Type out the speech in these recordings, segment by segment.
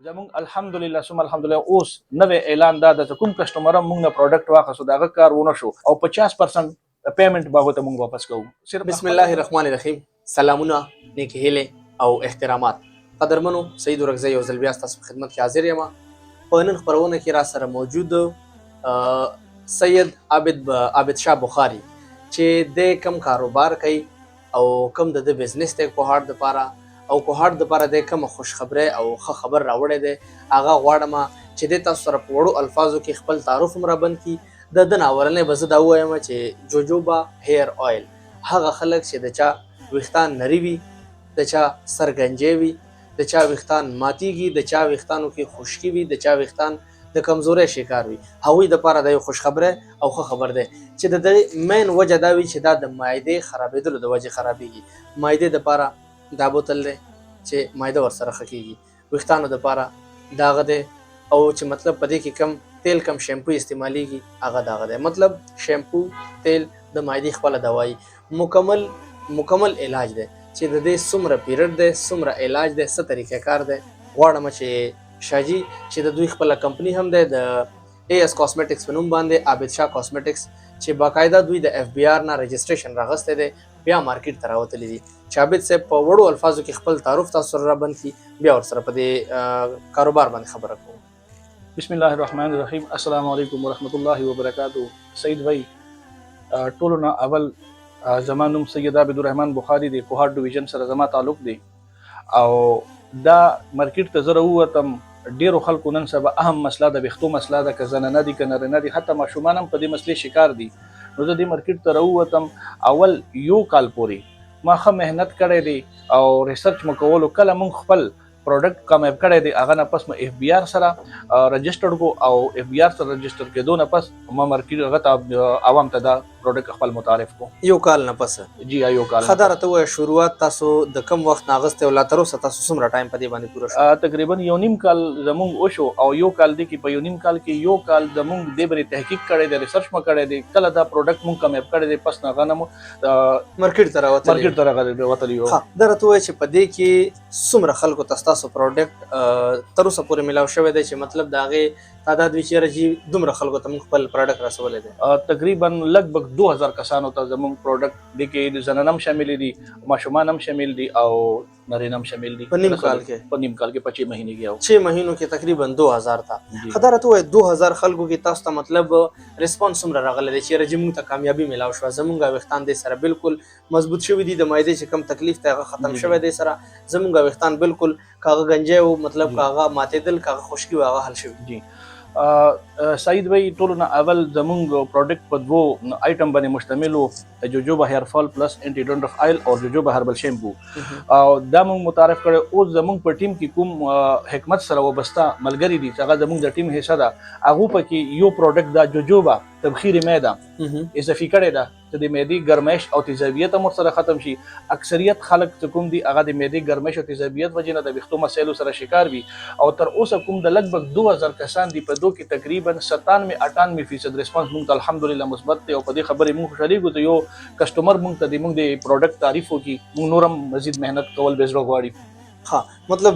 زمونږ الحمدلله ثم الحمدلله اوس نوې اعلان دا د کوم کسٹمر موږ نه پروډکټ واخیستو دغه کار ونه شو او 50% پیمنٹ به ته موږ واپس کوو. بسم الله الرحمن الرحیم. سلامونه، نیکی هیله او احترامات. قدرمنو سید ورکزی یو ځل بیا ستاسو په خدمت کې حاضر یم. په نن خپرونه کې را سره موجود سید عابد شاه بخاری چې د کم کاروبار کوي او کم د بزنس ته کوهارد لپاره او کوهارد لپاره د کوم خوش خبره او ښه خبر راوړی دی هغه غواړم چې د تاسو سره په وړو الفاظو کې خپل تعارف هم رابند کړي. د ناورنې به زه دا ووایم چې جوجوبا هیر آیل هغه خلک چې د چا ویښتان نری وي، د چا سر ګنجی وي، د چا ویښتان ماتیږي، د چا ویښتانو کې خشکي وي، د چا ویښتان د کمزورۍ شکار وي، هغوی دپاره دا یو خوش خبره او ښه خبر دی چې د دې مین وجه دا وي چې دا د معدې خرابېدلو د وجې خرابېږي. معدې دپاره دا بوتل دی چې معده ورسره ښه کېږي، ویښتانو دپاره دا هغه دی او چې مطلب په دې کې کم تیل کم شیمپو استعمالیږي هغه دا هغه دی. مطلب شیمپو تیل د معدې خپله دوایي مکمل علاج دی چې د دې څومره پیریډ دی، څومره علاج دی، څه طریقه کار دی. غواړم چې شاجي چې د دوی خپله کمپني هم دی د اے اس کاسمیټکس په نوم باندې عابد شاه کاسمیټکس چې باقاعده دوی د اف بی آر نه رجسټریشن راغستی دی، بیا مارکیټ ته راوتلی دي. چې عابد صاحب په وړو الفاظو کې خپل تعارف تاسو سره رابند کړي، بیا ورسره په دې کاروبار باندې خبره کوو. بسم الله الرحمن الرحیم. السلام علیکم ورحمۃ اللہ وبرکاتہ. سید بھائی ټولو نه اول زما نوم سید عابد الرحمن بخاری دی، کوهارد ډویژن سره زما تعلق دی او دا مارکیټ ته زه راووتم. ډیرو خلکو نن سبا اهم مسله د ویښتو مسله ده، که زنانه دي که نارینه دي، حتی ماشومان هم په دې مسلې شکار دي. نو زه دې مارکیټ ته راووتم. اول یو کال پورې ما ښه محنت کړی دی او ریسرچ مو کولو. کله موږ خپل پروډکټ کامیاب کړی دی هغه نه پس ما اف بی آر سره رجسټرډ کو او اف بی آر سره رجسټر کېدو نه پس ما مارکیټ هغه ته عوام ته دا پروډکټ خپل متعارف کو. یو کال نه پس؟ جی یو کال. ښه دا راته ووایه شروعات تاسو د کم وخت نه اخیستی او لا تر اوسه تاسو څومره ټایم په دې باندې پوره شو؟ تقریبا یو نیم کال زمونږ وشو او یو کال دی کې په یو نیم کال کې یو کال زمونږ دې برې تحقیق کړی دی، ریسرچ مو کړی دی. کله دا پروډکټ مونږ کامیاب کړی دی پس نه هغه نه مو مارکیټ ته راوتلی یو. دا راته ووایه چې په دې کې څومره خلکو ته ستاسو پروډکټ تر اوسه پورې میلاو شوی دی چې مطلب د هغې تعداد وي چېرې چې دومره خلکو ته موږ خپل پروډکټ رسولی دی؟ تقریبا لږ 2000 کسانو ته زموږ پروډکټ دې کې زنانه هم شامل دي، ماشومان هم شامل دي او نارینه هم شامل دي. په نیم کال کې 6 مهینې کې او 6 مهینو کې تقریبا 2000 ته. ښه دا راته ووایه 2000 خلکو کې تاسو ته مطلب ریسپانس څومره راغلی دی چېرې چې موږ ته کامیابي میلاو شوه، زموږ ویښتان دې سره بالکل مضبوط شوي دي، د معدې چې کم تکلیف دی هغه ختم شوی دی، سره زموږ ویښتان بالکل که هغه ګنجی و مطلب که هغه ماتېدل که هغه خشکي و هغه حل شوي؟ جی سعید بھائی ټولو نه اول زمونږ پروډکټ په دوو آیټم باندې مشتمل و، جوجوبا هیر فال پلس انټي ډنډرف آیل او جوجوبا هربل شیمپو. او دا موږ متعارف کړی. اوس زمونږ په ټیم کې کوم حکمت سره وابسته ملګري دي چې هغه زمونږ د ټیم حصه ده، هغو پکې یو پروډکټ دا جوجوبا تبخیر معده اضافي کړی ده چې د معدې ګرمایش او تیزابیت هم ورسره ختم شي. اکثریت خلک چې کوم دي هغه د معدې ګرمایش او تیزابیت وجې نه د ویښتو مسایلو سره شکار وي او تر اوسه کوم د لږ 2000 کسان دي په دو کې تقریبا 97-98% ریسپانس موږ ته الحمدلله مثبت دی او په دې خبرې موږ خوشحالېږو چې یو کسټمر موږ ته د موږ د پروډکټ تعریف وکړي. موږ نور هم مزید محنت کول به زړه غواړي. ها مطلب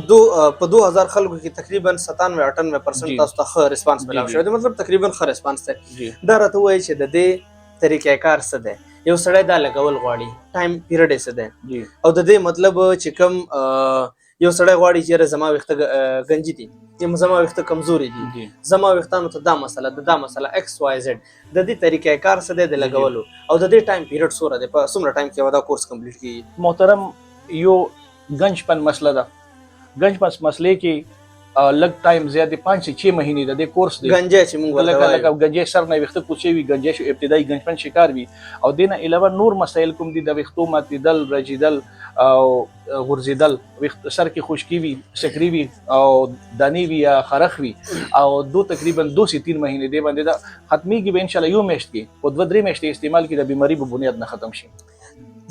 په 2000 خلکو کې تقریبا 97-98% تاسو ته ښه ریسپانس میلاو شوی دی، مطلب تقریبا ښه ریسپانس دی. دا راته ووایي چې د دې طریقې کار څه دی؟ یو سړی دا لګول غواړي، ټایم پیریډ یې څه دی؟ او د دې مطلب چې کوم یو سړی غواړي چې زما ویښته ګنجي دي یا زما ویښته کمزوري دي، زما ویښتانو ته دا مسله ده، دا مسله ایکس واي زیډ، د دې طریقې کار څه دی د لګولو او د دې ټایم پیریډ څومره دی؟ په څومره ټایم کې دا کورس کمپلیټ کیږي؟ محترم یو گنجپن مسله ده. گنجپن مسلې کې لږ ټایم زیات دی، 5-6 مهینې د دې کورس دی. ګنجی چې موږ ورته وایو لکه ګنجی سر نه ویښته کوچې وي، ګنجی شو ابتدایي گنجپن شکار وي او دې نه علاوه نور مسایل کوم دي د ویښتو ماتېدل، رژېدل او غورځېدل، سر کې خشکي وي، سکري وي او دانې وي یا خرخ وي او تقریبا 2-3 مهینې دې باندې دا ختمېږي به انشاءالله یو میاشت کې په 2-3 میاشتې استعمال کې د بیماري په بنیاد نه ختم شي.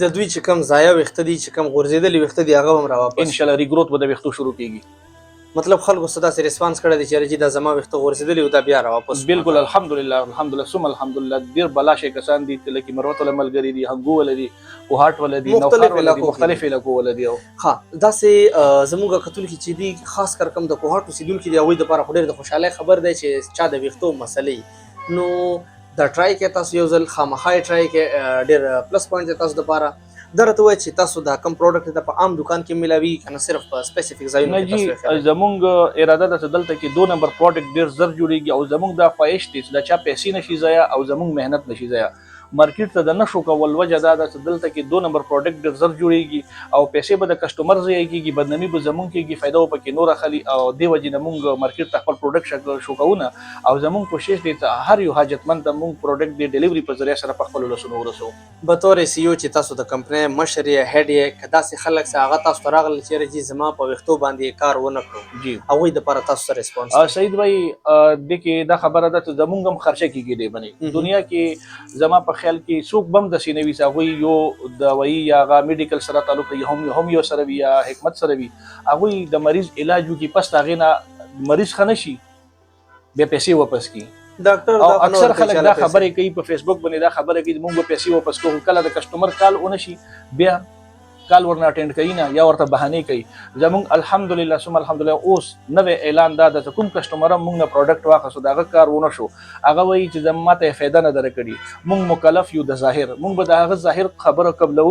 د دوی چې کم ضایع ویښته دي، چې کم غورځېدلي ویښته دي، هغه هم راواپس انشاءالله ریګروت به د ویښتو شروع کېږي. مطلب خلکو څه داسې ریسپانس کړی دی چې دا زما ویښته غورځېدلي او دا بیا را واپس بالکل الحمدلله ثم الحمدلله ډیر بلا شي کسان دي لکه مروت ول ملګری دي هنګو ول دي کوهاټ ول دي نوخار ول دي مختلف علاقو ول دي ها داسې زموږ کتل کې چې دي خاص کر کم د کوهاټ اوسیدونکي دی هغوی دپاره خو ډېر د خوشحالۍ خبر دی چې چا د ویښتو مسلې نو دا ټرای کې تاسو یو ځل خامخا ټرای کې ډېر پلس پوینټ دی تاسو دپاره دا راته وایي چې تاسو دا کم پروډکټ د په عام دکان کې ملاوي که نه صرف په سپیسیفیک ځایونو کې تاسو نه جی زمونږ اراده ده چې دلته کې 2 نمبر پروډکټ ډېر زر جوړیږي او زمونږ دا خواهش دی چې دا چا پیسې نشي ضایع او زمونږ مهنت نشي ضایع مارکیټ ته د نشو کول وجه دا ده چې دلته کې 2 نمبر پروډکټ ډېر زر جوړیږي او پیسې به د کسټمر ضایع کېږي بدنامي به زمونږ کېږي فایده به پکې نور اخلي او دې وجې نه مونږ مارکیټ ته خپل پروډکټ شو کوونه او زمونږ کوشش دی چې هر یو حاجتمند ته مونږ پروډکټ د ډیلیوري په ذریعه سره په خپلو لاسونو ورسوو بطور سی او چې تاسو د کمپنۍ مشر یې هیډ یې که داسې خلک چې هغه تاسو ته راغلل چې جی زما په ویښتو باندې کار ونه کړو جی هغوی دپاره تاسو څه ریسپانس سعید بھائی د کې دا خبره ده چې زمونږ هم خرچه کېږي دی باندې دنیا کې زما په خیال کې څوک هم د سینوي هغوی یو دوايي یا هغه میډیکل سره تعلق لري هم یو سره وي یا حکمت سره وي هغوی د مریض علاج وکړي پس د هغې نه مریض ښه نه شي بیا پیسې واپس کړي ډاکټر او اکثر خلک دا خبرې کوي په فیسبوک باندې دا خبره کوي موږ به پیسې واپس کوو کله د کسټمر کال ونه شي بیا کال ورنه اټینډ کوي نه یا ورته بهانې کوي زمونږ الحمدلله ثم الحمدلله اوس نوې اعلان دا ده چې کوم کسټمر موږ نه پروډکټ واخیستو د هغه کار ونه شو هغه وایي چې زما ماته فایده نه درکړي موږ مکلف یو د ظاهر موږ به د هغه ظاهر خبره قبلو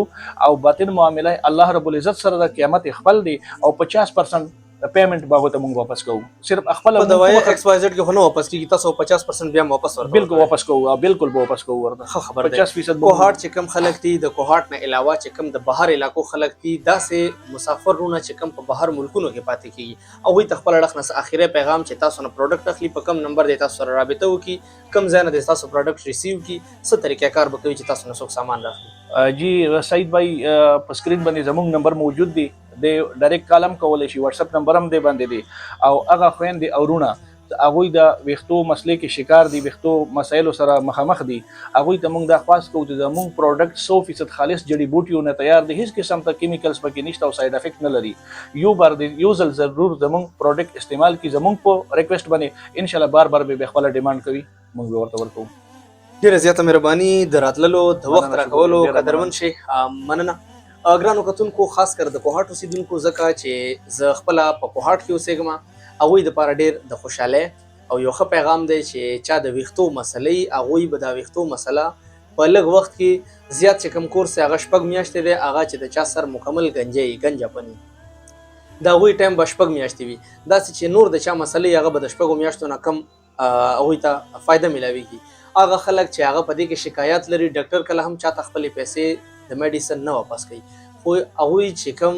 او باطن معامله الله رب العزت سره د قیامت خپل دی او 50% پیمنٹ باغ ته مونږ واپس کوو صرف خپل په دوايي ایکس واي زد کې خو نه واپس کیږي تاسو 50% بیا واپس ورکړئ بالکل واپس کوو بالکل به واپس کوو ورته خبر ده 50% کوهاټ چې کم خلک دي د کوهاټ نه علاوه چې کم د بهر علاقو خلک دي داسې مسافرونه چې کم په بهر ملکونو کې پاتې کیږي او وي تخپل اړخ نه اخیری پیغام چې تاسو نه پروډکټ اخلي په کم نمبر دی تاسو سره رابطه وکړي کم ځای نه تاسو پروډکټ ریسیو کی څه طریقې کار وکړي چې تاسو نه څوک سامان راخلي جی سعید بھائی په سکرین باندې زموږ نمبر موجود دی د ډایرکټ کالم کولای شي واتس اپ نمبر هم دی باندې دی او هغه خويندې او رونه هغوی د ویښتو مسلې کې شکار دي ویښتو مسایلو سره مخامخ دي هغوی ته موږ دا خواست کوو چې زموږ پروډکټ 100% خالص جړی بوټیو نه تیار دي هیڅ قسم ته کیمیکلز پکې نشته او ساید افیکټ نه لري یو بار یو ځل ضرور زموږ پروډکټ استعمال کی زموږ په ریکوست باندې ان شاء الله بار به خپل ډیماند کوي موږ ورته ورکوو ډیره زیاته مهرباني د راتللو د وخت راکولو قدرمن شي مننه ګرانو کتونکو خاص کر د کوهاټ اوسیدونکو ځکه چې زه خپله په کوهاټ کې اوسېږم هغوی دپاره ډېر د خوشحالۍ او یو ښه پیغام دی چې چا د ویښتو مسلې هغوی به دا ویښتو مسله په لږ وخت کې زیات چې کوم کورس دی هغه 6 میاشتې دی هغه چې د چا سر مکمل گنجه پني د هغوی ټایم به 6 میاشتې وي داسې چې نور د چا مسلې هغه به د 6 میاشتو نه کم هغوی ته فایده میلاویږي هغه خلک چې هغه په دې کې شکایت لري ډاکټر کله هم چاته خپلې پیسې د میډیسن نه واپس کوي خو هغوی چې کوم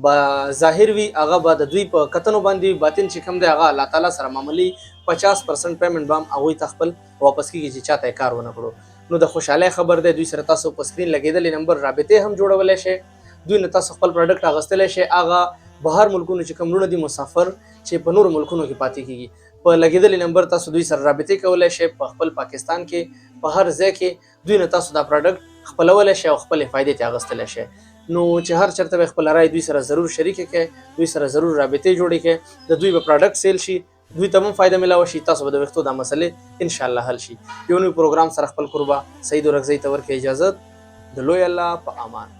به ظاهر وي هغه به د دوی په کتنو باندې باطن چې کوم دی هغه الله تعالی سره معاملي 50% پیمنټ به هم هغوی ته خپل واپس کیږي چې چاته یې کار ونه کړو نو د خوشحالۍ خبر دی دوی سره تاسو په سکرین لګېدلې نمبر رابطې هم جوړولی شئ دوی نه تاسو خپل پروډکټ اخیستلی شئ هغه بهر ملکونو چې کوم لونه دي مسافر چې په نورو ملکونو کې پاتې کیږي په لګېدلې نمبر تاسو دوی سره رابطې کولی شئ په خپل پاکستان کې په هر ځای کې دوی نه تاسو دا پروډکټ خپلولی شئ او خپلې فایدې ته اخیستلی شئ نو چې هر چېرته به خپله رای دوی سره ضرور شریکه کړئ دوی سره ضرور رابطې جوړې کړئ د دوی به پروډکټ سیل شي دوی ته هم فایده میلاوه شي تاسو به د ویښتو دا مسلې انشاءالله حل شي یو نوی پروګرام سره خپل قربه سعید ورکزی ته ورکړئ اجازت د لوی الله په امان